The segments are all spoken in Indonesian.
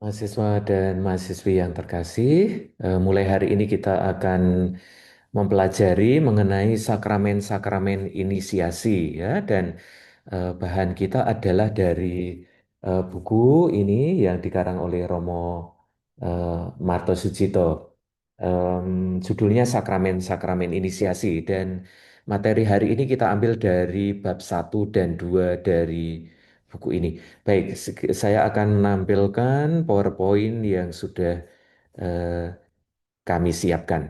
Mahasiswa dan mahasiswi yang terkasih, mulai hari ini kita akan mempelajari mengenai sakramen-sakramen inisiasi ya dan bahan kita adalah dari buku ini yang dikarang oleh Romo eh, Marto Sucito. Judulnya Sakramen-Sakramen Inisiasi dan materi hari ini kita ambil dari bab 1 dan 2 dari buku ini. Baik, saya akan menampilkan PowerPoint yang sudah eh, kami siapkan.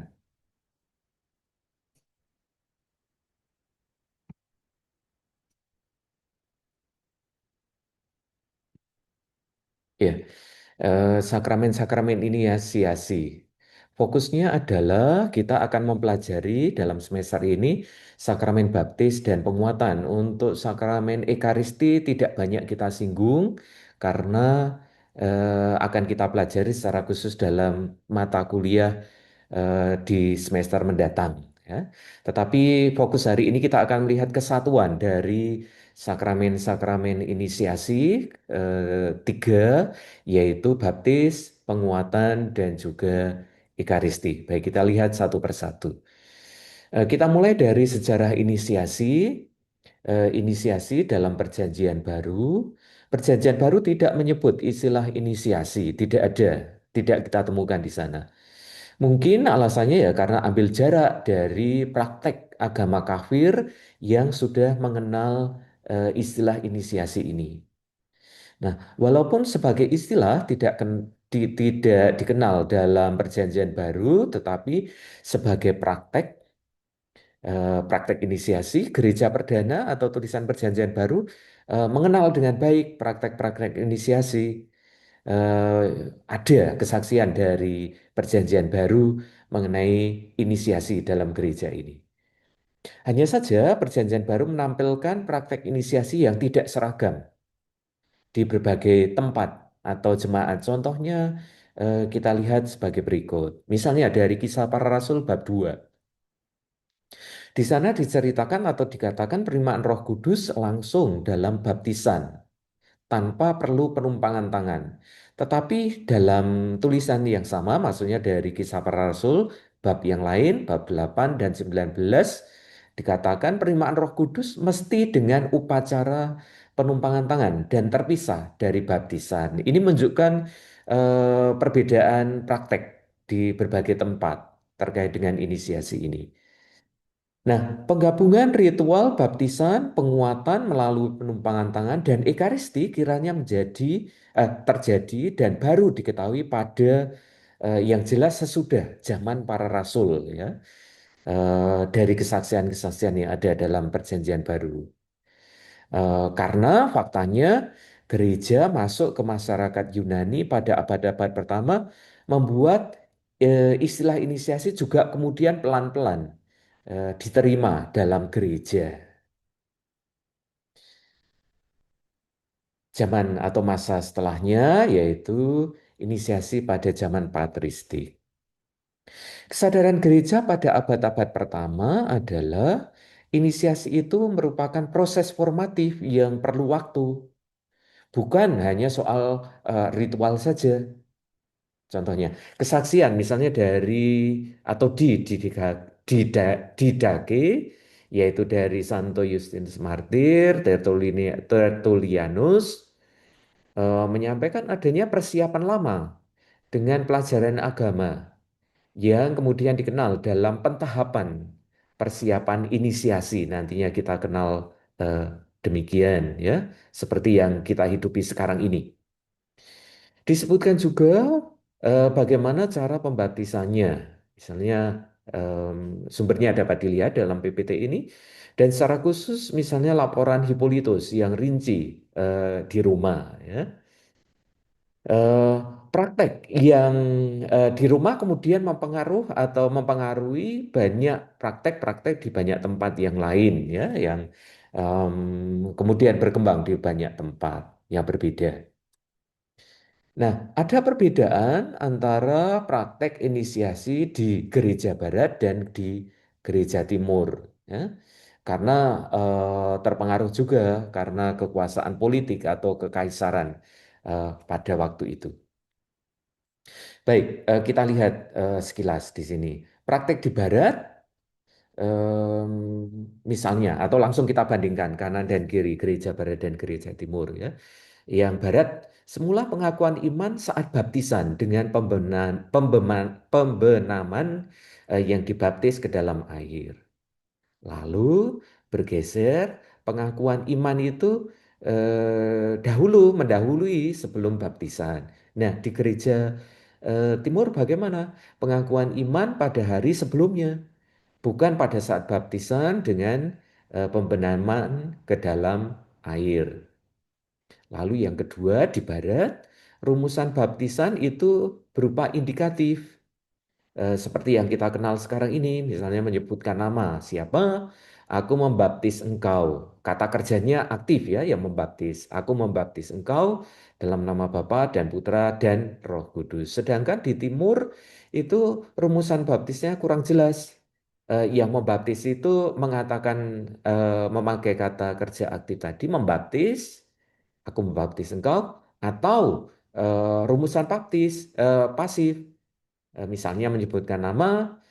Ya, sakramen-sakramen inisiasi. Fokusnya adalah kita akan mempelajari dalam semester ini sakramen baptis dan penguatan. Untuk sakramen Ekaristi tidak banyak kita singgung karena akan kita pelajari secara khusus dalam mata kuliah di semester mendatang. Ya. Tetapi fokus hari ini kita akan melihat kesatuan dari sakramen-sakramen inisiasi tiga, yaitu baptis, penguatan, dan juga Ekaristi. Baik, kita lihat satu persatu. Kita mulai dari sejarah inisiasi. Inisiasi dalam Perjanjian Baru. Perjanjian Baru tidak menyebut istilah inisiasi, tidak ada, tidak kita temukan di sana. Mungkin alasannya ya karena ambil jarak dari praktek agama kafir yang sudah mengenal istilah inisiasi ini. Nah, walaupun sebagai istilah tidak dikenal dalam Perjanjian Baru, tetapi sebagai praktek inisiasi, Gereja Perdana atau tulisan Perjanjian Baru mengenal dengan baik praktek-praktek inisiasi. Eh, ada kesaksian dari Perjanjian Baru mengenai inisiasi dalam gereja ini. Hanya saja Perjanjian Baru menampilkan praktek inisiasi yang tidak seragam di berbagai tempat atau jemaat. Contohnya kita lihat sebagai berikut. Misalnya dari Kisah Para Rasul bab 2. Di sana diceritakan atau dikatakan penerimaan Roh Kudus langsung dalam baptisan tanpa perlu penumpangan tangan. Tetapi dalam tulisan yang sama, maksudnya dari Kisah Para Rasul, bab yang lain, bab 8 dan 19, dikatakan penerimaan Roh Kudus mesti dengan upacara penumpangan tangan dan terpisah dari baptisan. Ini menunjukkan perbedaan praktek di berbagai tempat terkait dengan inisiasi ini. Nah, penggabungan ritual baptisan, penguatan melalui penumpangan tangan dan ekaristi kiranya terjadi dan baru diketahui pada yang jelas sesudah zaman para rasul ya. Dari kesaksian-kesaksian yang ada dalam Perjanjian Baru. Karena faktanya gereja masuk ke masyarakat Yunani pada abad-abad pertama membuat istilah inisiasi juga kemudian pelan-pelan diterima dalam gereja. Zaman atau masa setelahnya yaitu inisiasi pada zaman patristik. Kesadaran gereja pada abad-abad pertama adalah inisiasi itu merupakan proses formatif yang perlu waktu, bukan hanya soal ritual saja. Contohnya, kesaksian misalnya dari atau didake, yaitu dari Santo Justinus Martir, Tertullianus, menyampaikan adanya persiapan lama dengan pelajaran agama yang kemudian dikenal dalam pentahapan persiapan inisiasi. Nantinya kita kenal eh, demikian ya, seperti yang kita hidupi sekarang ini. Disebutkan juga bagaimana cara pembaptisannya. Misalnya sumbernya dapat dilihat dalam PPT ini. Dan secara khusus misalnya laporan Hippolytus yang rinci di rumah. Ya. Eh, Praktek yang di rumah kemudian mempengaruhi banyak praktek-praktek di banyak tempat yang lain ya, yang kemudian berkembang di banyak tempat yang berbeda. Nah, ada perbedaan antara praktek inisiasi di gereja barat dan di gereja timur, ya. Karena terpengaruh juga karena kekuasaan politik atau kekaisaran pada waktu itu. Baik, kita lihat sekilas di sini. Praktek di Barat, misalnya, atau langsung kita bandingkan kanan dan kiri, gereja Barat dan gereja Timur ya. Yang Barat, semula pengakuan iman saat baptisan dengan pembenaman yang dibaptis ke dalam air. Lalu bergeser, pengakuan iman itu mendahului sebelum baptisan. Nah, di gereja Timur bagaimana? Pengakuan iman pada hari sebelumnya, bukan pada saat baptisan dengan pembenaman ke dalam air. Lalu yang kedua di Barat, rumusan baptisan itu berupa indikatif. Seperti yang kita kenal sekarang ini, misalnya menyebutkan nama siapa, aku membaptis engkau. Kata kerjanya aktif ya, yang membaptis. Aku membaptis engkau dalam nama Bapa dan Putra dan Roh Kudus. Sedangkan di timur itu rumusan baptisnya kurang jelas. Yang membaptis itu mengatakan memakai kata kerja aktif tadi, membaptis, aku membaptis engkau, atau rumusan baptis pasif. Misalnya menyebutkan nama,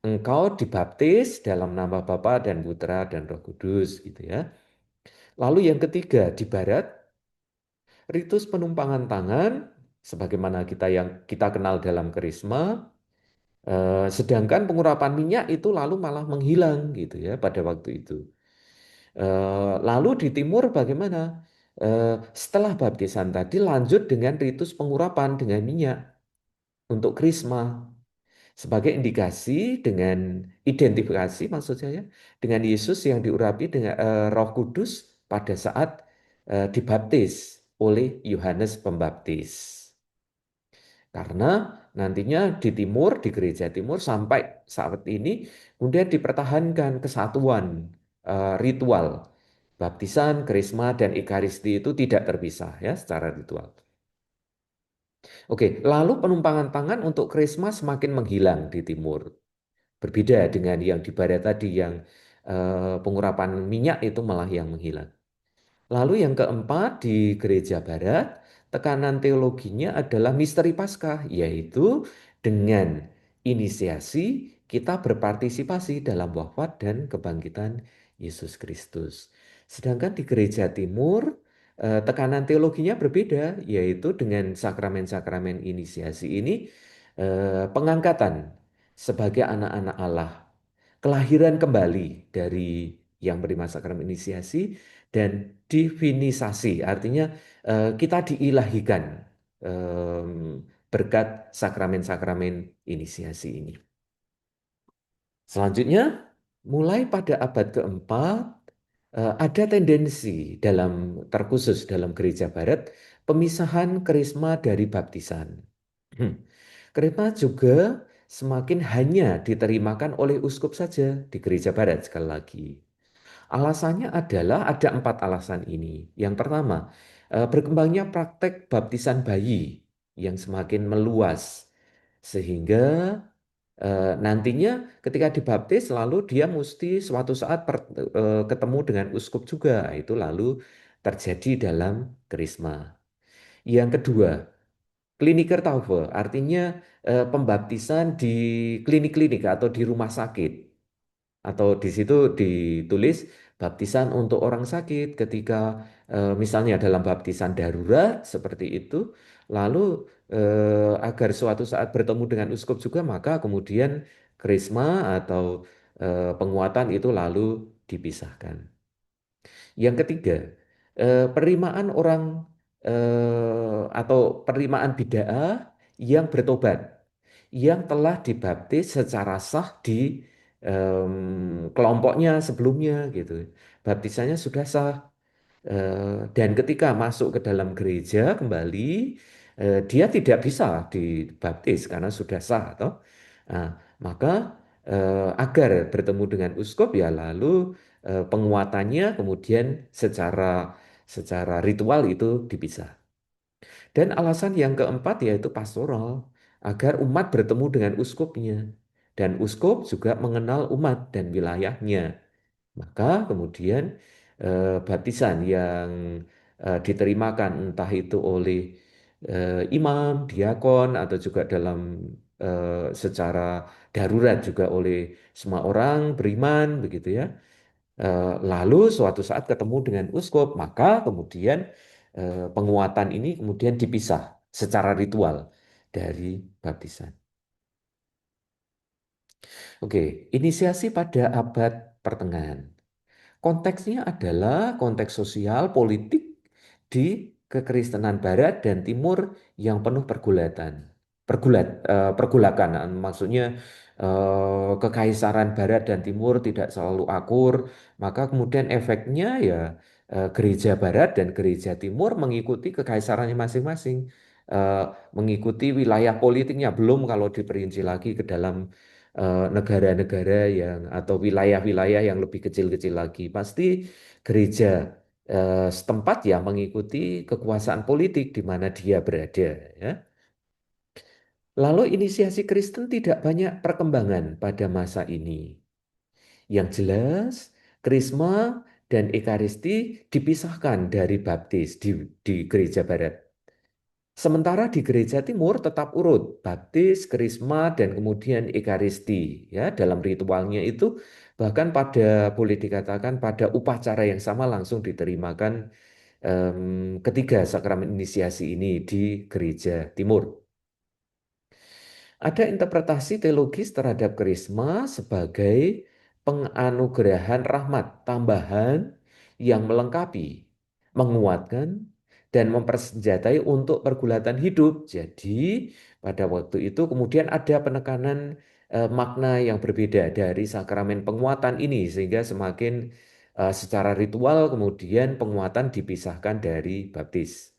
engkau dibaptis dalam nama Bapa dan Putra dan Roh Kudus gitu ya. Lalu yang ketiga di Barat, ritus penumpangan tangan sebagaimana kita kenal dalam Krisma, sedangkan pengurapan minyak itu lalu malah menghilang gitu ya pada waktu itu. Lalu di Timur bagaimana? Setelah baptisan tadi lanjut dengan ritus pengurapan dengan minyak untuk Krisma. Sebagai indikasi dengan identifikasi maksud saya dengan Yesus yang diurapi dengan Roh Kudus pada saat dibaptis oleh Yohanes Pembaptis. Karena nantinya di timur, di gereja timur sampai saat ini kemudian dipertahankan kesatuan ritual baptisan, krisma dan ekaristi itu tidak terpisah ya secara ritual. Oke, lalu penumpangan tangan untuk krisma semakin menghilang di timur. Berbeda dengan yang di barat tadi yang pengurapan minyak itu malah yang menghilang. Lalu yang keempat di gereja barat, tekanan teologinya adalah misteri Paskah, yaitu dengan inisiasi kita berpartisipasi dalam wafat dan kebangkitan Yesus Kristus. Sedangkan di gereja timur, tekanan teologinya berbeda, yaitu dengan sakramen-sakramen inisiasi ini, pengangkatan sebagai anak-anak Allah, kelahiran kembali dari yang menerima sakramen inisiasi, dan divinisasi, artinya kita diilahikan berkat sakramen-sakramen inisiasi ini. Selanjutnya, mulai pada abad keempat, ada tendensi terkhusus dalam gereja barat, pemisahan karisma dari baptisan. Karisma juga semakin hanya diterimakan oleh uskup saja di gereja barat sekali lagi. Alasannya adalah ada 4 alasan ini. Yang pertama, berkembangnya praktek baptisan bayi yang semakin meluas sehingga nantinya ketika dibaptis lalu dia mesti suatu saat ketemu dengan uskup juga. Itu lalu terjadi dalam krisma. Yang kedua, kliniker Taufe, artinya pembaptisan di klinik-klinik atau di rumah sakit. Atau di situ ditulis baptisan untuk orang sakit ketika misalnya dalam baptisan darurat seperti itu, lalu agar suatu saat bertemu dengan uskup juga maka kemudian krisma atau penguatan itu lalu dipisahkan. Yang ketiga, penerimaan orang atau penerimaan bid'ah yang bertobat, yang telah dibaptis secara sah di kelompoknya sebelumnya gitu. Baptisannya sudah sah. Dan ketika masuk ke dalam gereja kembali, dia tidak bisa dibaptis karena sudah sah, toh. Nah, maka agar bertemu dengan uskup ya lalu penguatannya kemudian secara ritual itu dipisah. Dan alasan yang keempat yaitu pastoral, agar umat bertemu dengan uskupnya dan uskup juga mengenal umat dan wilayahnya. Maka kemudian baptisan yang diterimakan entah itu oleh imam, diakon, atau juga dalam secara darurat juga oleh semua orang beriman, begitu ya. Lalu suatu saat ketemu dengan uskup, maka kemudian penguatan ini kemudian dipisah secara ritual dari baptisan. Oke, inisiasi pada abad pertengahan. Konteksnya adalah konteks sosial, politik di kekristenan Barat dan Timur yang penuh pergulatan. Pergulakan, maksudnya kekaisaran Barat dan Timur tidak selalu akur, maka kemudian efeknya ya gereja Barat dan gereja Timur mengikuti kekaisarannya masing-masing, eh, mengikuti wilayah politiknya, belum kalau diperinci lagi ke dalam negara-negara yang atau wilayah-wilayah yang lebih kecil-kecil lagi. Pasti gereja setempat ya mengikuti kekuasaan politik di mana dia berada, ya. Lalu inisiasi Kristen tidak banyak perkembangan pada masa ini. Yang jelas, Krisma dan Ekaristi dipisahkan dari baptis di gereja Barat. Sementara di gereja timur tetap urut, baptis, krisma, dan kemudian ekaristi. Ya, dalam ritualnya itu bahkan pada boleh dikatakan pada upacara yang sama langsung diterimakan ketiga sakramen inisiasi ini di gereja timur. Ada interpretasi teologis terhadap karisma sebagai penganugerahan rahmat tambahan yang melengkapi, menguatkan, dan mempersenjatai untuk pergulatan hidup. Jadi, pada waktu itu kemudian ada penekanan makna yang berbeda dari sakramen penguatan ini, sehingga semakin secara ritual kemudian penguatan dipisahkan dari baptis.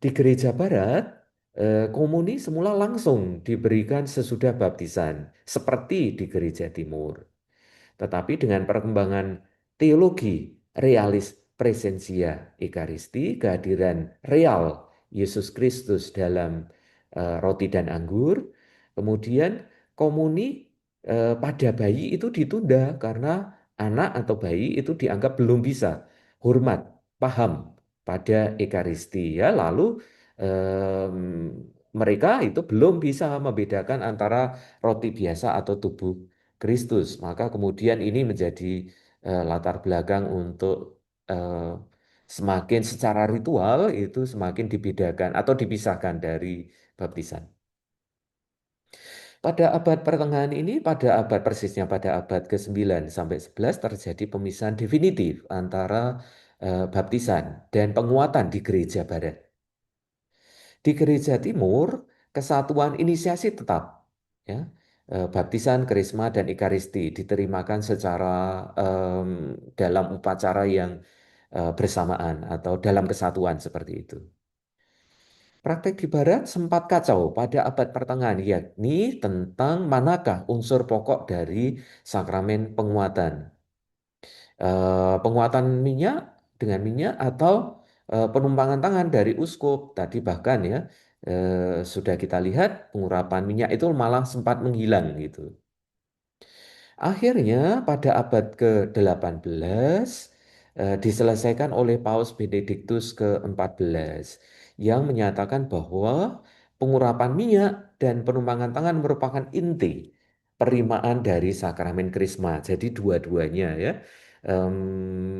Di gereja barat, komuni semula langsung diberikan sesudah baptisan, seperti di gereja timur. Tetapi dengan perkembangan teologi realis presensia Ekaristi, kehadiran real Yesus Kristus dalam roti dan anggur, kemudian komuni pada bayi itu ditunda karena anak atau bayi itu dianggap belum bisa hormat, paham pada Ekaristi, ya. Lalu mereka itu belum bisa membedakan antara roti biasa atau tubuh Kristus. Maka kemudian ini menjadi latar belakang untuk eh, semakin secara ritual itu semakin dibedakan atau dipisahkan dari baptisan. Pada abad pertengahan ini, pada abad persisnya pada abad ke-9 sampai 11 terjadi pemisahan definitif antara baptisan dan penguatan di gereja barat. Di gereja timur, kesatuan inisiasi tetap, ya. Baptisan, Krisma, dan Ekaristi diterimakan secara dalam upacara yang bersamaan atau dalam kesatuan seperti itu. Praktek di Barat sempat kacau pada abad pertengahan, yakni tentang manakah unsur pokok dari sakramen penguatan. Penguatan minyak dengan minyak atau penumpangan tangan dari uskup. Tadi bahkan ya sudah kita lihat pengurapan minyak itu malah sempat menghilang gitu. Akhirnya pada abad ke-18 diselesaikan oleh Paus Benediktus ke-14 yang menyatakan bahwa pengurapan minyak dan penumpangan tangan merupakan inti perimaan dari sakramen Krisma. Jadi dua-duanya ya,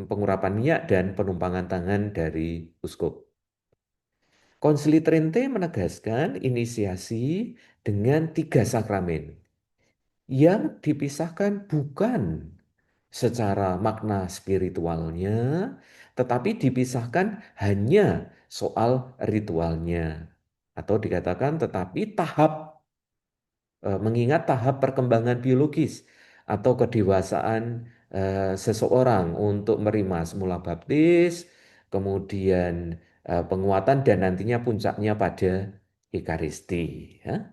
pengurapan minyak dan penumpangan tangan dari uskup. Konsili Trente menegaskan inisiasi dengan tiga sakramen yang dipisahkan bukan secara makna spiritualnya, tetapi dipisahkan hanya soal ritualnya. Atau dikatakan tetapi mengingat tahap perkembangan biologis atau kedewasaan seseorang untuk menerima semula baptis, kemudian penguatan dan nantinya puncaknya pada Ekaristi. Ya.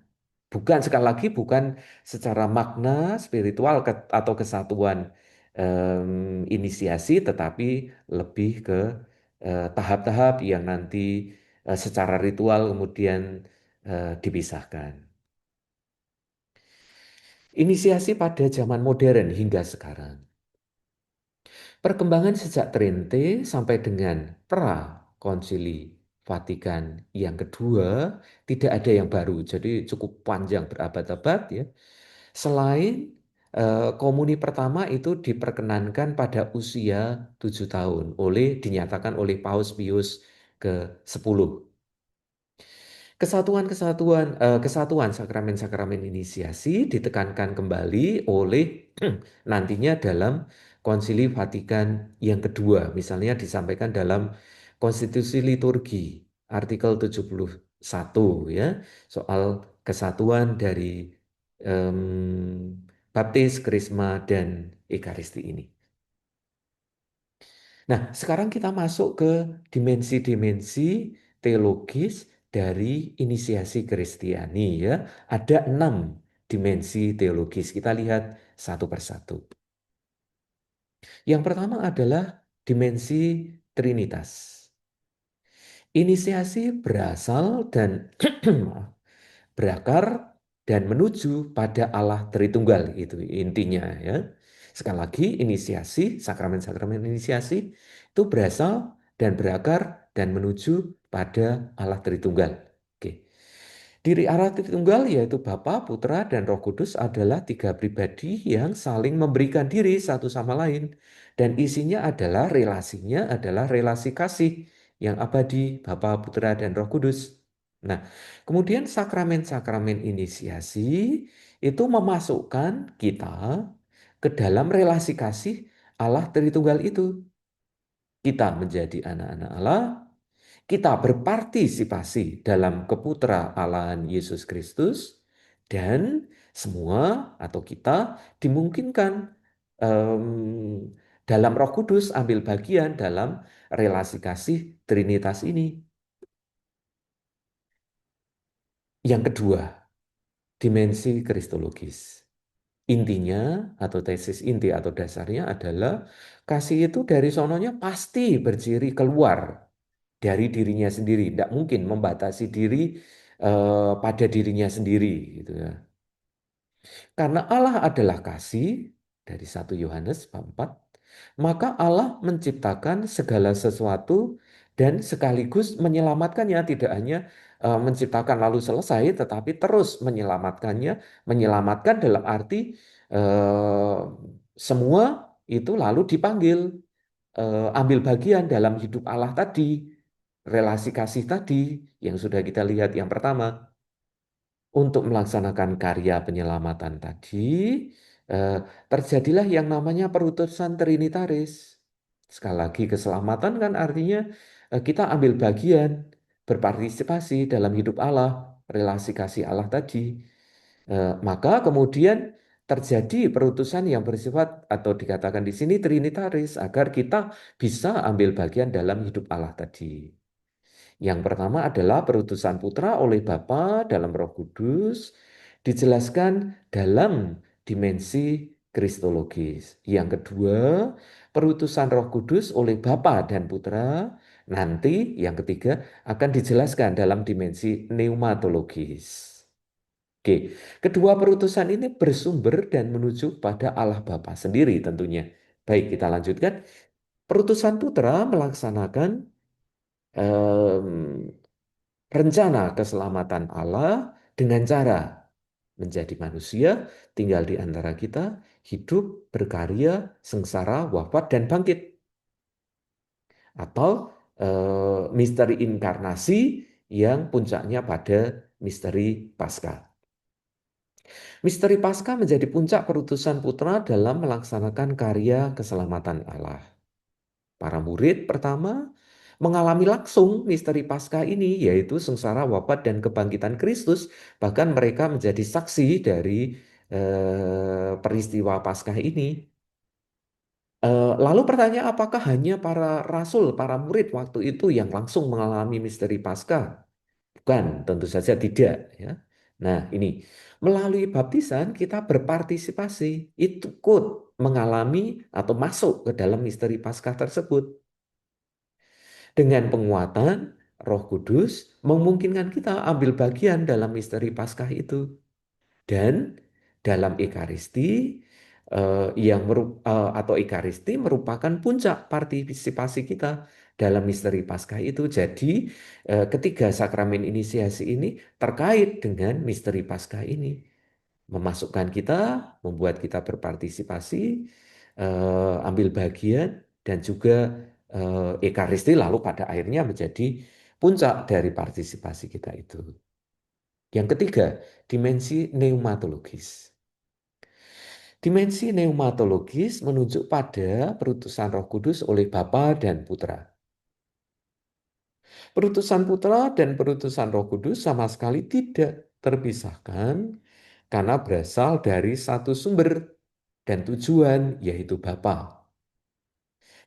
Bukan sekali lagi bukan secara makna spiritual atau kesatuan inisiasi, tetapi lebih ke tahap-tahap yang nanti secara ritual kemudian dipisahkan. Inisiasi pada zaman modern hingga sekarang. Perkembangan sejak Trente sampai dengan pra-konsili Vatikan yang kedua tidak ada yang baru, jadi cukup panjang berabad-abad ya. Selain komuni pertama itu diperkenankan pada usia 7 tahun dinyatakan oleh Paus Pius ke-10. Kesatuan sakramen-sakramen inisiasi ditekankan kembali oleh nantinya dalam Konsili Vatikan yang kedua. Misalnya disampaikan dalam Konstitusi Liturgi artikel 71 ya, soal kesatuan dari baptis, krisma, dan ekaristi ini. Nah, sekarang kita masuk ke dimensi-dimensi teologis dari inisiasi Kristiani ya. Ada 6 dimensi teologis. Kita lihat satu persatu. Yang pertama adalah dimensi Trinitas. Inisiasi berasal dan berakar dan menuju pada Allah Tritunggal, itu intinya ya. Sekali lagi, inisiasi, sakramen-sakramen inisiasi itu berasal dan berakar dan menuju pada Allah Tritunggal. Oke. Diri Allah Tritunggal yaitu Bapa, Putra, dan Roh Kudus adalah 3 pribadi yang saling memberikan diri satu sama lain. Dan isinya adalah relasi kasih yang abadi Bapa, Putra, dan Roh Kudus. Nah, kemudian sakramen-sakramen inisiasi itu memasukkan kita ke dalam relasi kasih Allah Tritunggal itu. Kita menjadi anak-anak Allah, kita berpartisipasi dalam keputra Allahan Yesus Kristus, dan semua atau kita dimungkinkan dalam Roh Kudus ambil bagian dalam relasi kasih Trinitas ini. Yang kedua, dimensi kristologis. Intinya atau tesis inti atau dasarnya adalah kasih itu dari sononya pasti berciri keluar dari dirinya sendiri. Tidak mungkin membatasi diri pada dirinya sendiri gitu ya. Karena Allah adalah kasih dari 1 Yohanes bab 4, maka Allah menciptakan segala sesuatu dan sekaligus menyelamatkannya, tidak hanya menciptakan lalu selesai, tetapi terus menyelamatkannya, menyelamatkan dalam arti eh, semua itu lalu dipanggil ambil bagian dalam hidup Allah tadi, relasi kasih tadi yang sudah kita lihat yang pertama. Untuk melaksanakan karya penyelamatan tadi, eh, terjadilah yang namanya perutusan trinitaris. Sekali lagi, keselamatan kan artinya kita ambil bagian, berpartisipasi dalam hidup Allah, relasi kasih Allah tadi. Maka kemudian terjadi perutusan yang bersifat atau dikatakan di sini trinitaris agar kita bisa ambil bagian dalam hidup Allah tadi. Yang pertama adalah perutusan putra oleh Bapa dalam Roh Kudus, dijelaskan dalam dimensi kristologis. Yang kedua, perutusan Roh Kudus oleh Bapa dan Putra, nanti yang ketiga akan dijelaskan dalam dimensi pneumatologis. Oke, kedua perutusan ini bersumber dan menuju pada Allah Bapa sendiri tentunya. Baik, kita lanjutkan. Perutusan Putra melaksanakan em, rencana keselamatan Allah dengan cara menjadi manusia, tinggal di antara kita, hidup, berkarya, sengsara, wafat, dan bangkit. Atau misteri inkarnasi yang puncaknya pada misteri Paskah. Misteri Paskah menjadi puncak perutusan putra dalam melaksanakan karya keselamatan Allah. Para murid pertama mengalami langsung misteri Paskah ini, yaitu sengsara, wafat, dan kebangkitan Kristus. Bahkan mereka menjadi saksi dari peristiwa Paskah ini. Lalu pertanyaan, apakah hanya para rasul, para murid waktu itu yang langsung mengalami misteri Paskah? Bukan, tentu saja tidak. Ya. Nah, ini melalui baptisan kita berpartisipasi, ikut mengalami atau masuk ke dalam misteri Paskah tersebut. Dengan penguatan Roh Kudus memungkinkan kita ambil bagian dalam misteri Paskah itu. Dan dalam Ekaristi atau Ekaristi merupakan puncak partisipasi kita dalam misteri Paskah itu. Jadi ketiga sakramen inisiasi ini terkait dengan misteri Paskah ini, memasukkan kita, membuat kita berpartisipasi, ambil bagian, dan juga Ekaristi lalu pada akhirnya menjadi puncak dari partisipasi kita itu. Yang ketiga, dimensi pneumatologis. Dimensi pneumatologis menunjuk pada perutusan Roh Kudus oleh Bapa dan Putra. Perutusan Putra dan perutusan Roh Kudus sama sekali tidak terpisahkan karena berasal dari satu sumber dan tujuan, yaitu Bapa.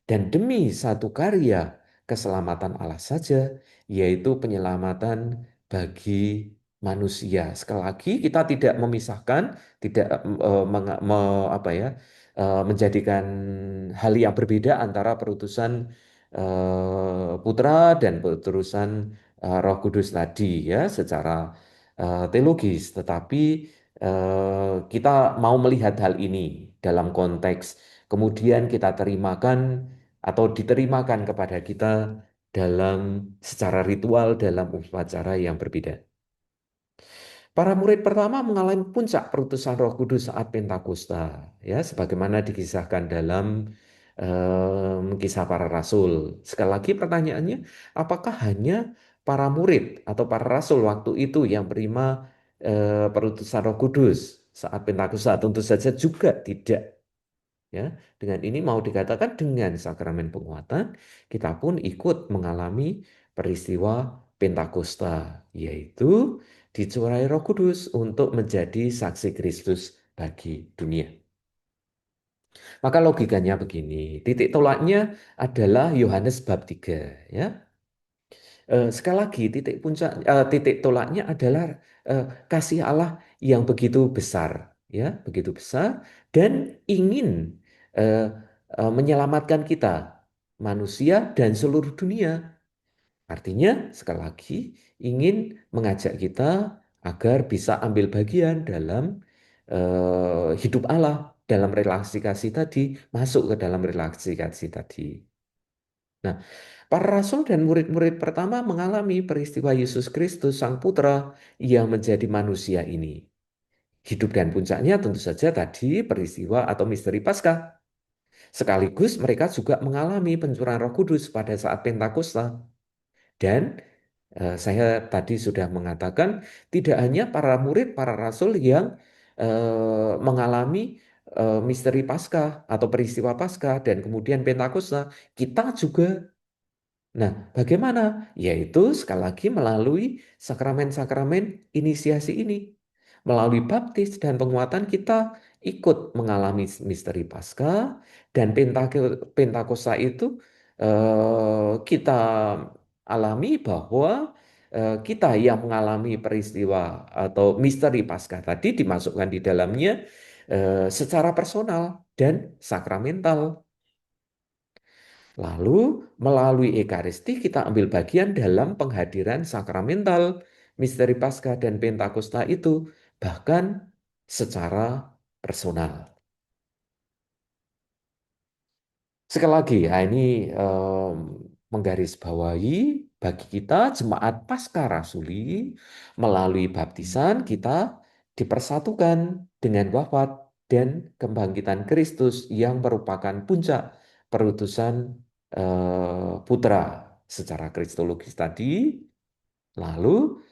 Dan demi satu karya keselamatan Allah saja, yaitu penyelamatan bagi manusia. Sekali lagi kita tidak memisahkan, tidak menjadikan hal yang berbeda antara perutusan Putra dan perutusan Roh Kudus tadi ya secara teologis, tetapi kita mau melihat hal ini dalam konteks kemudian kita terimakan atau diterimakan kepada kita dalam secara ritual dalam upacara yang berbeda. Para murid pertama mengalami puncak perutusan Roh Kudus saat Pentakosta, ya, sebagaimana dikisahkan dalam kisah para rasul. Sekali lagi pertanyaannya, apakah hanya para murid atau para rasul waktu itu yang menerima perutusan Roh Kudus saat Pentakosta? Tentu saja juga tidak. Ya, dengan ini mau dikatakan dengan sakramen penguatan kita pun ikut mengalami peristiwa Pentakosta, yaitu dicurahi Roh Kudus untuk menjadi saksi Kristus bagi dunia. Maka logikanya begini, titik tolaknya adalah Yohanes bab 3, ya. Sekali lagi titik tolaknya adalah kasih Allah yang begitu besar, ya, begitu besar dan ingin eh, menyelamatkan kita, manusia dan seluruh dunia. Artinya sekali lagi ingin mengajak kita agar bisa ambil bagian dalam hidup Allah, dalam relasi kasih tadi, masuk ke dalam relasi kasih tadi. Nah, para rasul dan murid-murid pertama mengalami peristiwa Yesus Kristus, Sang Putra yang menjadi manusia ini. Hidup dan puncaknya tentu saja tadi peristiwa atau misteri Paskah. Sekaligus mereka juga mengalami pencurahan Roh Kudus pada saat Pentakosta. Dan saya tadi sudah mengatakan tidak hanya para murid, para rasul yang mengalami misteri Paskah atau peristiwa Paskah dan kemudian Pentakosta, kita juga. Nah, bagaimana? Yaitu sekali lagi melalui sakramen-sakramen inisiasi ini. Melalui baptis dan penguatan kita ikut mengalami misteri Paskah dan Pentakosta itu kita alami bahwa kita yang mengalami peristiwa atau misteri Paskah tadi dimasukkan di dalamnya secara personal dan sakramental. Lalu melalui Ekaristi kita ambil bagian dalam penghadiran sakramental misteri Paskah dan Pentakosta itu bahkan secara personal. Sekali lagi, ya ini menggarisbawahi bagi kita jemaat Paskah Rasuli melalui baptisan kita dipersatukan dengan wafat dan kebangkitan Kristus yang merupakan puncak perutusan Putra secara kristologis tadi. Lalu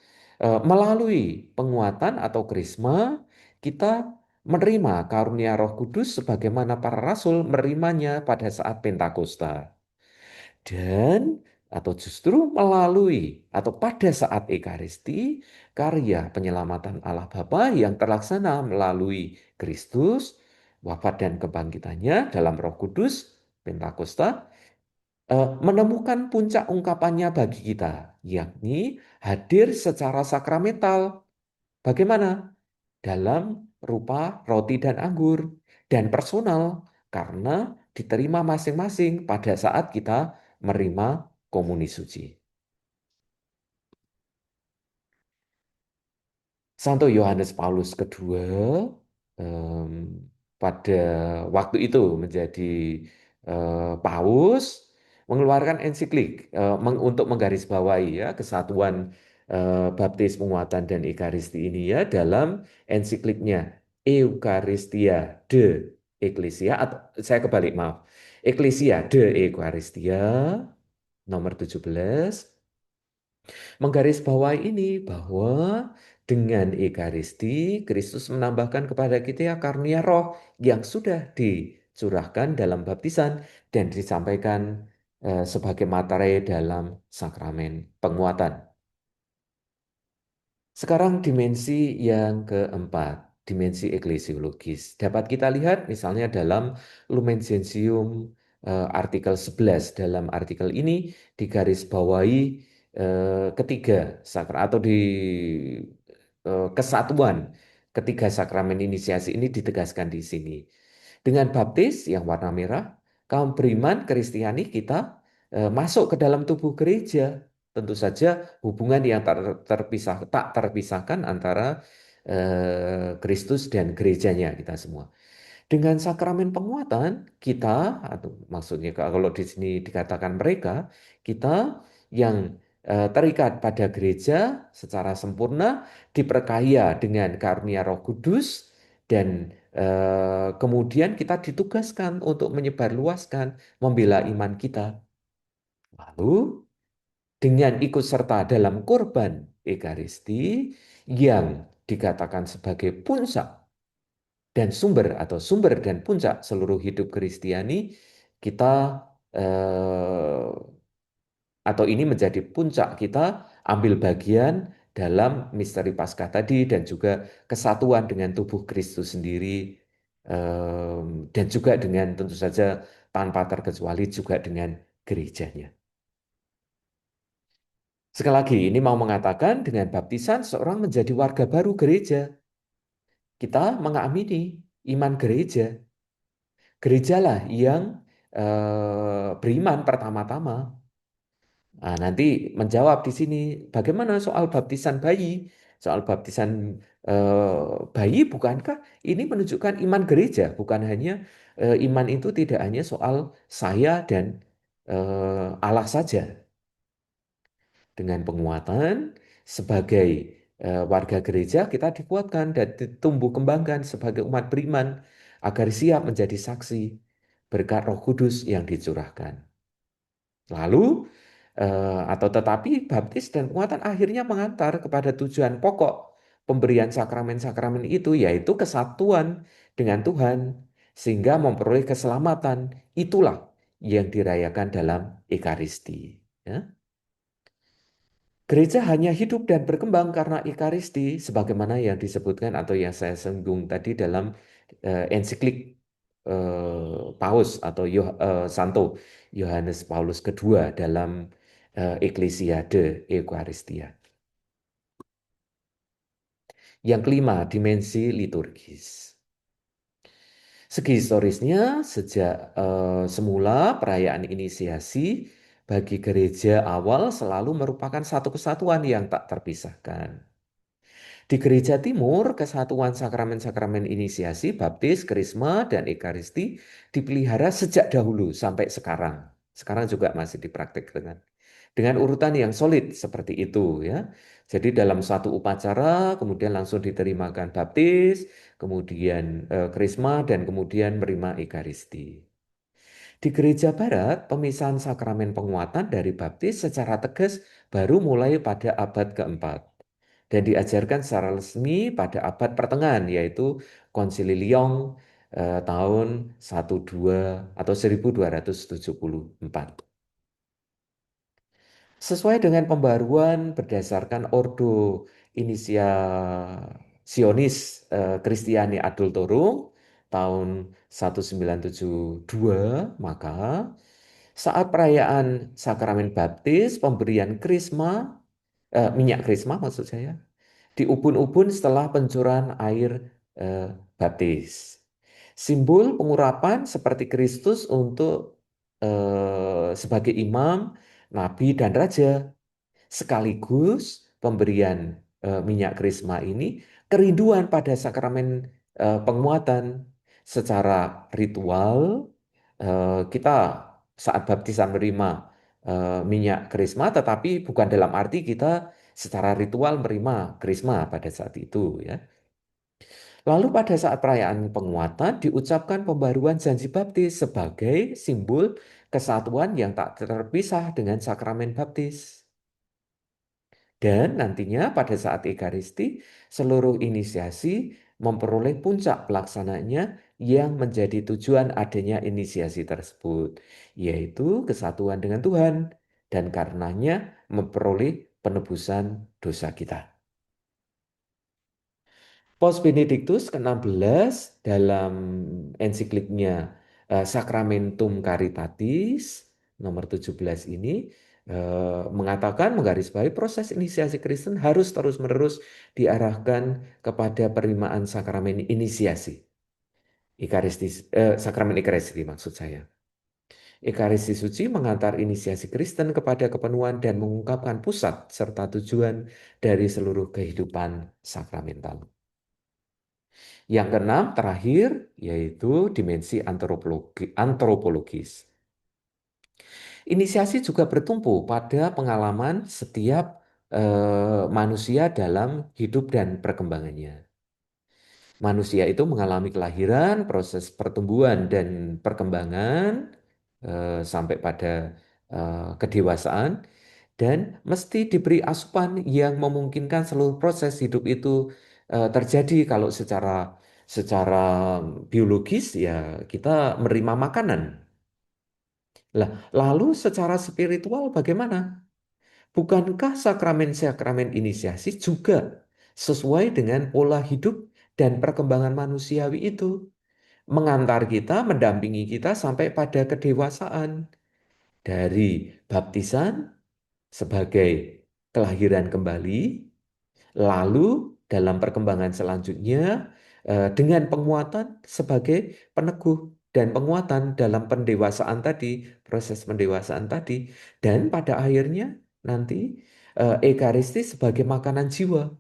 melalui penguatan atau krisma kita menerima karunia Roh Kudus sebagaimana para rasul menerimanya pada saat Pentakosta. Dan atau justru melalui atau pada saat Ekaristi, karya penyelamatan Allah Bapa yang terlaksana melalui Kristus, wafat dan kebangkitannya dalam Roh Kudus, Pentakosta, menemukan puncak ungkapannya bagi kita, yakni hadir secara sakramental. Bagaimana? Dalam rupa roti dan anggur, dan personal karena diterima masing-masing pada saat kita menerima komuni suci. Santo Yohanes Paulus II pada waktu itu menjadi paus mengeluarkan ensiklik untuk menggarisbawahi ya kesatuan baptis, penguatan dan ekaristi ini ya dalam ensikliknya Eucharistia de Ecclesia atau saya kebalik maaf. Ecclesia de Eucharistia nomor 17 menggarisbawahi ini bahwa dengan Ekaristi Kristus menambahkan kepada kita ya karunia roh yang sudah dicurahkan dalam baptisan dan disampaikan sebagai materai dalam sakramen penguatan. Sekarang dimensi yang keempat, dimensi eklesiologis. Dapat kita lihat misalnya dalam Lumen Gentium artikel 11. Dalam artikel ini digarisbawahi ketiga sakra atau di kesatuan ketiga sakramen inisiasi ini ditegaskan di sini. Dengan baptis yang warna merah, kaum beriman Kristiani kita masuk ke dalam tubuh gereja. Tentu saja hubungan yang tak terpisahkan antara Kristus dan gerejanya kita semua. Dengan sakramen penguatan kita atau maksudnya kalau di sini dikatakan mereka, kita yang terikat pada gereja secara sempurna diperkaya dengan karunia Roh Kudus dan kemudian kita ditugaskan untuk menyebarluaskan membela iman kita. Lalu dengan ikut serta dalam korban Ekaristi yang dikatakan sebagai puncak dan sumber dan puncak seluruh hidup Kristiani, kita eh, atau ini menjadi puncak kita ambil bagian dalam misteri Paskah tadi dan juga kesatuan dengan tubuh Kristus sendiri dan juga dengan tentu saja tanpa terkecuali juga dengan gerejanya. Sekali lagi, ini mau mengatakan dengan baptisan seorang menjadi warga baru gereja. Kita mengamini iman gereja. Gerejalah yang beriman pertama-tama. Nah, nanti menjawab di sini, bagaimana soal baptisan bayi? Soal baptisan bayi, bukankah ini menunjukkan iman gereja? Bukan hanya iman itu tidak hanya soal saya dan Allah saja. Dengan penguatan sebagai warga gereja, kita dikuatkan dan ditumbuh kembangkan sebagai umat beriman agar siap menjadi saksi berkat Roh Kudus yang dicurahkan. Lalu atau tetapi baptis dan penguatan akhirnya mengantar kepada tujuan pokok pemberian sakramen-sakramen itu yaitu kesatuan dengan Tuhan sehingga memperoleh keselamatan. Itulah yang dirayakan dalam Ekaristi. Ya. Gereja hanya hidup dan berkembang karena Ekaristi sebagaimana yang disebutkan atau yang saya singgung tadi dalam ensiklik Paus atau Santo Yohanes Paulus kedua dalam Ecclesia de Eucharistia. Yang kelima, dimensi liturgis. Segi historisnya, sejak semula perayaan inisiasi bagi gereja awal selalu merupakan satu kesatuan yang tak terpisahkan. Di gereja timur, kesatuan sakramen-sakramen inisiasi, baptis, krisma, dan ekaristi dipelihara sejak dahulu sampai sekarang. Sekarang juga masih dipraktikkan dengan urutan yang solid seperti itu ya. Jadi dalam satu upacara kemudian langsung diterimakan baptis, kemudian krisma dan kemudian menerima ekaristi. Di gereja barat, pemisahan sakramen penguatan dari baptis secara tegas baru mulai pada abad keempat dan diajarkan secara resmi pada abad pertengahan yaitu Konsili Lyon tahun 12 atau 1274. Sesuai dengan pembaruan berdasarkan Ordo Initiationis Christiani Adultorum tahun 1972, maka saat perayaan sakramen baptis, pemberian krisma, minyak krisma maksud saya, diubun-ubun setelah pencurahan air baptis. Simbol pengurapan seperti Kristus untuk sebagai imam, nabi, dan raja. Sekaligus pemberian minyak krisma ini kerinduan pada sakramen penguatan secara ritual kita saat baptisan menerima minyak krisma, tetapi bukan dalam arti kita secara ritual menerima krisma pada saat itu ya. Lalu pada saat perayaan penguatan diucapkan pembaruan janji baptis sebagai simbol kesatuan yang tak terpisah dengan sakramen baptis. Dan nantinya pada saat Ekaristi, seluruh inisiasi memperoleh puncak pelaksanaannya yang menjadi tujuan adanya inisiasi tersebut, yaitu kesatuan dengan Tuhan, dan karenanya memperoleh penebusan dosa kita. Paus Benediktus ke-16 dalam ensikliknya Sacramentum Caritatis nomor 17 ini mengatakan menggarisbawahi proses inisiasi Kristen harus terus-menerus diarahkan kepada penerimaan sakramen inisiasi. Sakramen Ekaristi maksud saya. Ekaristi suci mengantar inisiasi Kristen kepada kepenuhan dan mengungkapkan pusat serta tujuan dari seluruh kehidupan sakramental. Yang keenam, terakhir, yaitu dimensi antropologis. Inisiasi juga bertumpu pada pengalaman setiap manusia dalam hidup dan perkembangannya. Manusia itu mengalami kelahiran, proses pertumbuhan dan perkembangan sampai pada kedewasaan, dan mesti diberi asupan yang memungkinkan seluruh proses hidup itu terjadi. Kalau secara biologis ya kita menerima makanan. Lah, lalu secara spiritual bagaimana? Bukankah sakramen-sakramen inisiasi juga sesuai dengan pola hidup dan perkembangan manusiawi itu? Mengantar kita, mendampingi kita sampai pada kedewasaan. Dari baptisan sebagai kelahiran kembali, lalu dalam perkembangan selanjutnya dengan penguatan sebagai peneguh dan penguatan dalam pendewasaan tadi, proses pendewasaan tadi, dan pada akhirnya nanti Ekaristi sebagai makanan jiwa.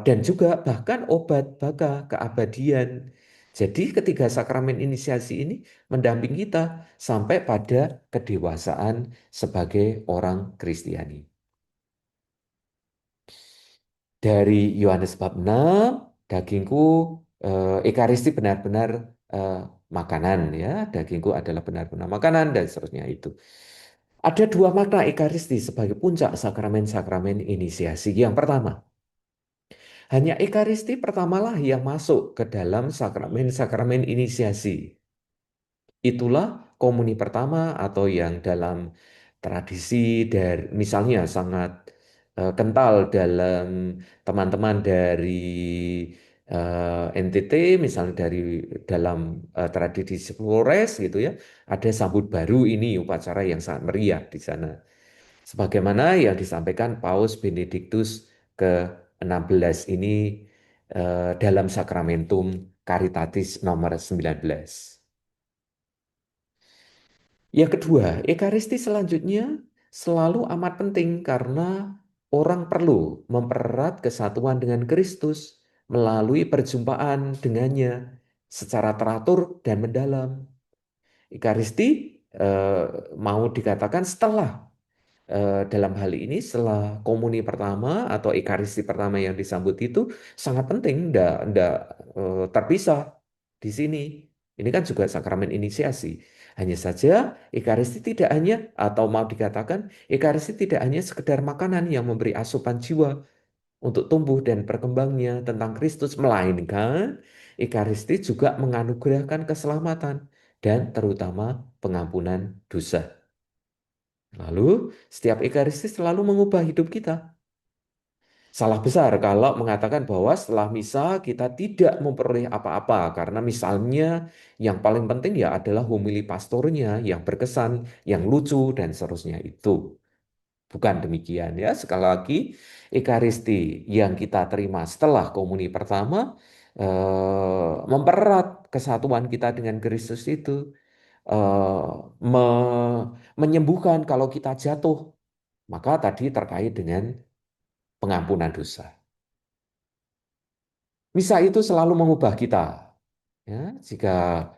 Dan juga bahkan obat baka keabadian. Jadi ketiga sakramen inisiasi ini mendampingi kita sampai pada kedewasaan sebagai orang Kristiani. Dari Yohanes bab 6, dagingku Ekaristi benar-benar eh, makanan ya, dagingku adalah benar-benar makanan dan seterusnya itu. Ada dua makna Ekaristi sebagai puncak sakramen-sakramen inisiasi. Yang pertama, hanya Ekaristi pertamalah yang masuk ke dalam sakramen-sakramen inisiasi. Itulah komuni pertama atau yang dalam tradisi dari misalnya sangat kental dalam teman-teman dari NTT, misalnya dari dalam tradisi Flores gitu ya, ada sambut baru ini upacara yang sangat meriah di sana. Sebagaimana yang disampaikan Paus Benediktus ke-16 ini dalam Sacramentum Caritatis nomor 19. Yang kedua, Ekaristi selanjutnya selalu amat penting karena orang perlu mempererat kesatuan dengan Kristus melalui perjumpaan dengannya secara teratur dan mendalam. Ekaristi eh, mau dikatakan setelah dalam hal ini setelah komuni pertama atau ekaristi pertama yang disambut itu sangat penting, ndak terpisah di sini. Ini kan juga sakramen inisiasi. Hanya saja ekaristi tidak hanya atau mau dikatakan ekaristi tidak hanya sekedar makanan yang memberi asupan jiwa untuk tumbuh dan berkembangnya tentang Kristus, melainkan ekaristi juga menganugerahkan keselamatan dan terutama pengampunan dosa. Lalu, setiap Ekaristi selalu mengubah hidup kita. Salah besar kalau mengatakan bahwa setelah misa kita tidak memperoleh apa-apa, karena misalnya yang paling penting ya adalah homili pastornya yang berkesan, yang lucu, dan seterusnya itu. Bukan demikian ya. Sekali lagi, Ekaristi yang kita terima setelah komuni pertama mempererat kesatuan kita dengan Kristus itu, eh, menyembuhkan kalau kita jatuh. Maka tadi terkait dengan pengampunan dosa. Misa itu selalu mengubah kita. Ya, jika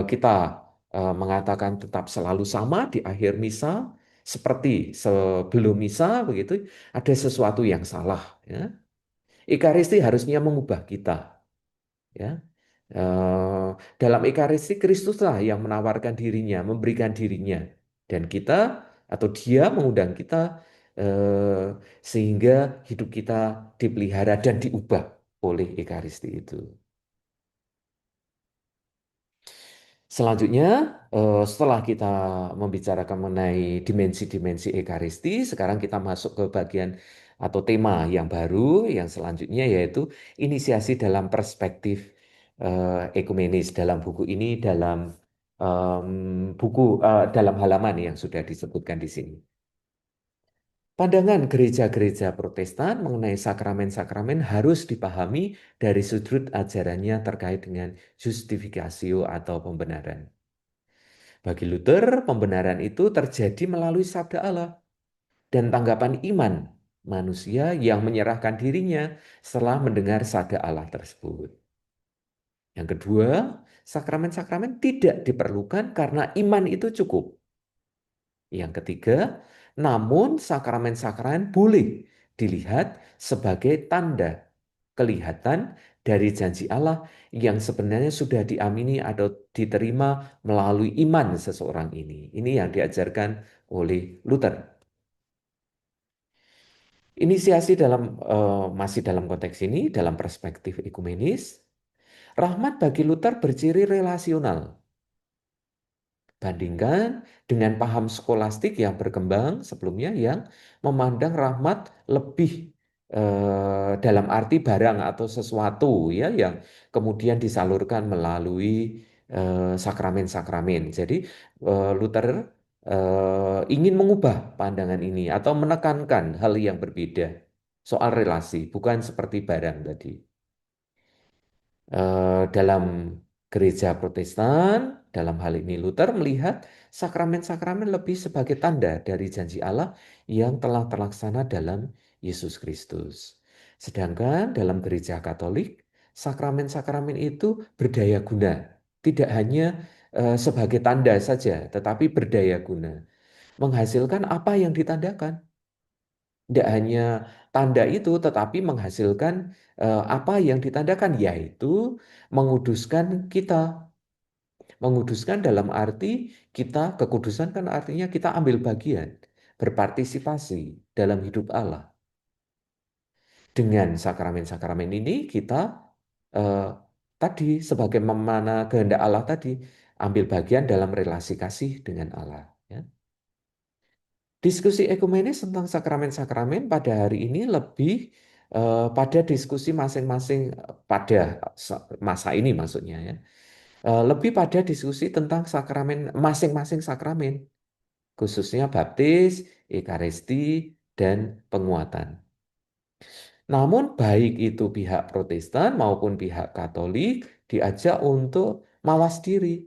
kita mengatakan tetap selalu sama di akhir misa, seperti sebelum misa begitu, ada sesuatu yang salah. Ya. Ekaristi harusnya mengubah kita. Ya. Eh, dalam Ekaristi Kristuslah yang menawarkan dirinya, memberikan dirinya, dan kita atau Dia mengundang kita sehingga hidup kita dipelihara dan diubah oleh Ekaristi itu. Selanjutnya, setelah kita membicarakan mengenai dimensi-dimensi Ekaristi, sekarang kita masuk ke bagian atau tema yang baru, yang selanjutnya yaitu inisiasi dalam perspektif ekumenis dalam buku ini, dalam dalam halaman yang sudah disebutkan di sini. Pandangan gereja-gereja Protestan mengenai sakramen-sakramen harus dipahami dari sudut ajarannya terkait dengan justifikasio atau pembenaran. Bagi Luther, pembenaran itu terjadi melalui sabda Allah dan tanggapan iman manusia yang menyerahkan dirinya setelah mendengar sabda Allah tersebut. Yang kedua, sakramen-sakramen tidak diperlukan karena iman itu cukup. Yang ketiga, namun sakramen-sakramen boleh dilihat sebagai tanda kelihatan dari janji Allah yang sebenarnya sudah diamini atau diterima melalui iman seseorang ini. Ini yang diajarkan oleh Luther. Inisiasi masih dalam konteks ini, dalam perspektif ekumenis, rahmat bagi Luther berciri relasional. Bandingkan dengan paham skolastik yang berkembang sebelumnya yang memandang rahmat lebih dalam arti barang atau sesuatu ya yang kemudian disalurkan melalui sakramen-sakramen. Jadi Luther ingin mengubah pandangan ini atau menekankan hal yang berbeda soal relasi, bukan seperti barang tadi. Dalam gereja Protestan, dalam hal ini Luther melihat sakramen-sakramen lebih sebagai tanda dari janji Allah yang telah terlaksana dalam Yesus Kristus. Sedangkan dalam gereja Katolik, sakramen-sakramen itu berdaya guna, tidak hanya sebagai tanda saja, tetapi berdaya guna, menghasilkan apa yang ditandakan. Tidak hanya tanda itu, tetapi menghasilkan apa yang ditandakan, yaitu menguduskan kita. Menguduskan dalam arti kita, kekudusan kan artinya kita ambil bagian, berpartisipasi dalam hidup Allah. Dengan sakramen-sakramen ini kita eh, tadi sebagai memana kehendak Allah tadi, ambil bagian dalam relasi kasih dengan Allah. Ya. Diskusi ekumenis tentang sakramen-sakramen pada hari ini lebih pada diskusi masing-masing pada masa ini maksudnya ya. Lebih pada diskusi tentang sakramen masing-masing sakramen, khususnya baptis, ekaristi, dan penguatan. Namun baik itu pihak Protestan maupun pihak Katolik diajak untuk mawas diri.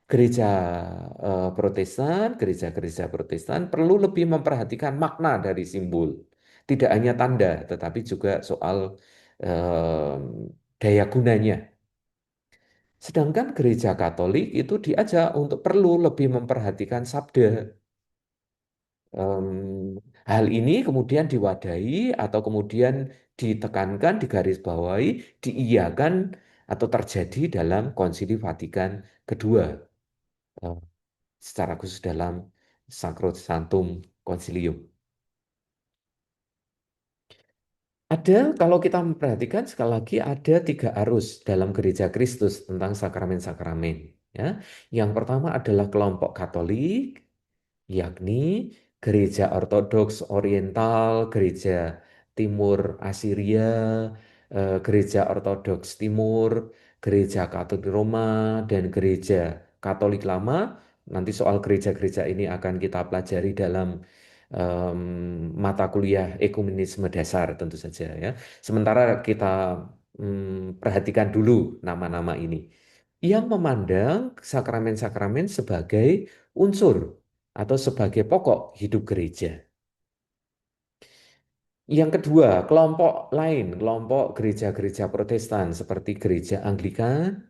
Gereja Protestan, gereja-gereja Protestan perlu lebih memperhatikan makna dari simbol. Tidak hanya tanda, tetapi juga soal eh, daya gunanya. Sedangkan gereja Katolik itu diajak untuk perlu lebih memperhatikan sabda. Hal ini kemudian diwadahi atau kemudian ditekankan, digarisbawahi, diiyakan atau terjadi dalam Konsili Vatikan kedua. Eh, Secara khusus dalam Sacrosanctum Concilium. Ada, kalau kita memperhatikan sekali lagi ada tiga arus dalam gereja Kristus tentang sakramen-sakramen. Ya. Yang pertama adalah kelompok Katolik, yakni gereja Ortodoks Oriental, gereja Timur Asiria, gereja Ortodoks Timur, gereja Katolik Roma, dan gereja Katolik Lama. Nanti soal gereja-gereja ini akan kita pelajari dalam mata kuliah ekumenisme dasar tentu saja ya. Sementara kita perhatikan dulu nama-nama ini yang memandang sakramen-sakramen sebagai unsur atau sebagai pokok hidup gereja. Yang kedua, kelompok lain, kelompok gereja-gereja Protestan seperti gereja Anglikan,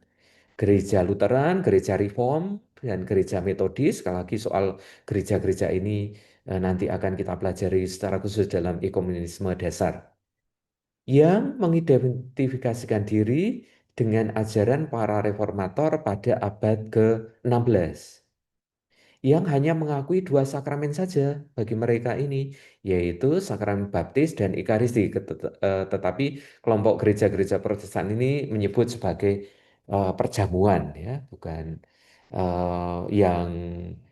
gereja Lutheran, gereja Reform, dan gereja metodis. Sekali lagi soal gereja-gereja ini nanti akan kita pelajari secara khusus dalam ekumenisme dasar yang mengidentifikasikan diri dengan ajaran para reformator pada abad ke-16 yang hanya mengakui dua sakramen saja bagi mereka ini, yaitu sakramen baptis dan ekaristi. Tetapi kelompok gereja-gereja Protestan ini menyebut sebagai perjamuan, ya, bukan yang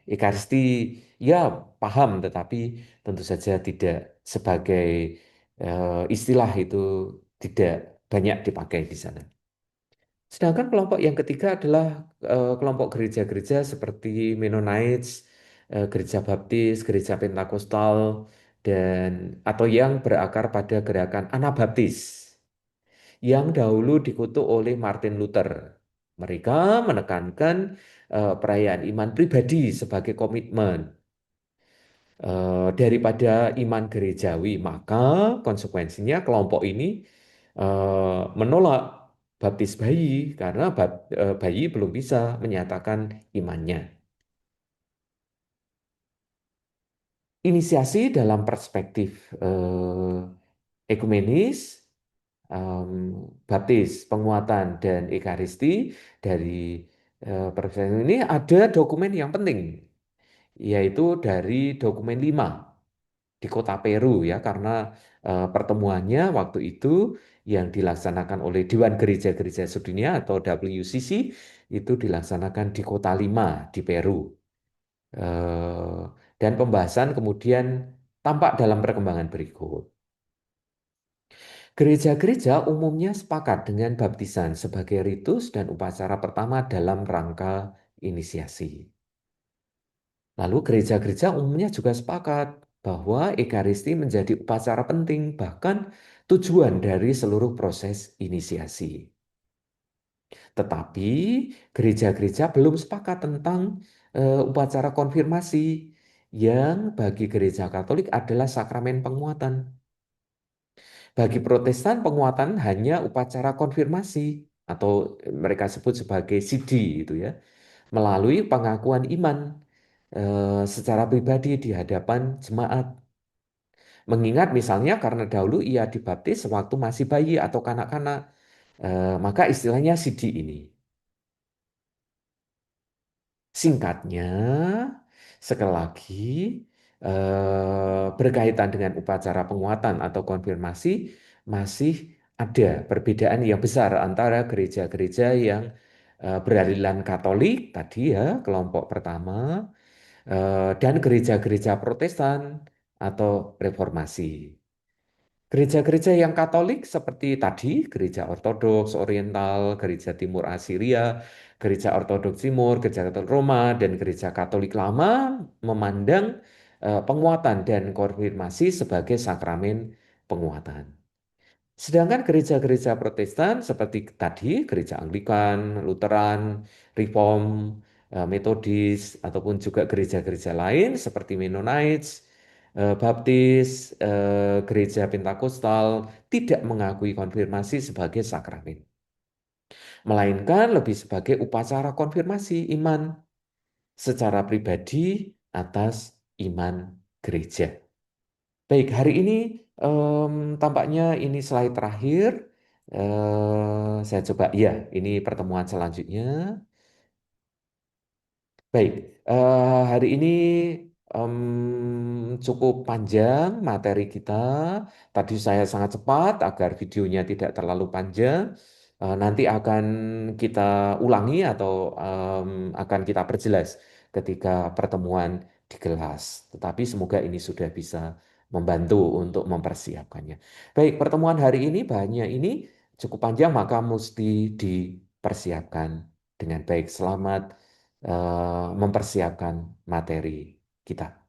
ekaristi. Ya, paham, tetapi tentu saja tidak sebagai istilah itu tidak banyak dipakai di sana. Sedangkan kelompok yang ketiga adalah kelompok gereja-gereja seperti Mennonites, gereja Baptis, gereja Pentakosta, dan atau yang berakar pada gerakan Anabaptis yang dahulu dikutuk oleh Martin Luther. Mereka menekankan perayaan iman pribadi sebagai komitmen daripada iman gerejawi. Maka konsekuensinya kelompok ini menolak baptis bayi karena bayi belum bisa menyatakan imannya. Inisiasi dalam perspektif ekumenis, em, baptis, penguatan, dan ekaristi dari perspektif ini ada dokumen yang penting, yaitu dari dokumen 5 di kota Peru, ya, karena pertemuannya waktu itu yang dilaksanakan oleh Dewan Gereja-Gereja Sedunia atau WCC itu dilaksanakan di kota Lima di Peru. Eh, dan pembahasan kemudian tampak dalam perkembangan berikut. Gereja-gereja umumnya sepakat dengan baptisan sebagai ritus dan upacara pertama dalam rangka inisiasi. Lalu gereja-gereja umumnya juga sepakat bahwa Ekaristi menjadi upacara penting, bahkan tujuan dari seluruh proses inisiasi. Tetapi gereja-gereja belum sepakat tentang upacara konfirmasi yang bagi gereja Katolik adalah sakramen penguatan. Bagi Protestan, penguatan hanya upacara konfirmasi atau mereka sebut sebagai CD itu, ya, melalui pengakuan iman secara pribadi di hadapan jemaat. Mengingat misalnya karena dahulu ia dibaptis sewaktu masih bayi atau kanak-kanak, maka istilahnya sidi ini. Singkatnya, sekali lagi, berkaitan dengan upacara penguatan atau konfirmasi, masih ada perbedaan yang besar antara gereja-gereja yang beraliran Katolik tadi, ya, kelompok pertama, dan gereja-gereja Protestan atau Reformasi. Gereja-gereja yang Katolik seperti tadi, Gereja Ortodoks Oriental, Gereja Timur Asiria, Gereja Ortodoks Timur, Gereja Katolik Roma, dan Gereja Katolik Lama memandang penguatan dan konfirmasi sebagai sakramen penguatan. Sedangkan gereja-gereja Protestan seperti tadi, Gereja Anglikan, Lutheran, Reform, Metodis, ataupun juga gereja-gereja lain seperti Mennonites, Baptis, Gereja Pentakosta tidak mengakui konfirmasi sebagai sakramen, melainkan lebih sebagai upacara konfirmasi iman secara pribadi atas iman gereja. Baik, hari ini tampaknya ini slide terakhir. Saya coba, ya, ini pertemuan selanjutnya. Baik, hari ini cukup panjang materi kita. Tadi saya sangat cepat agar videonya tidak terlalu panjang. Nanti akan kita ulangi atau akan kita perjelas ketika pertemuan di kelas. Tetapi semoga ini sudah bisa membantu untuk mempersiapkannya. Baik, pertemuan hari ini bahannya ini cukup panjang, maka mesti dipersiapkan dengan baik. Selamat mempersiapkan materi kita.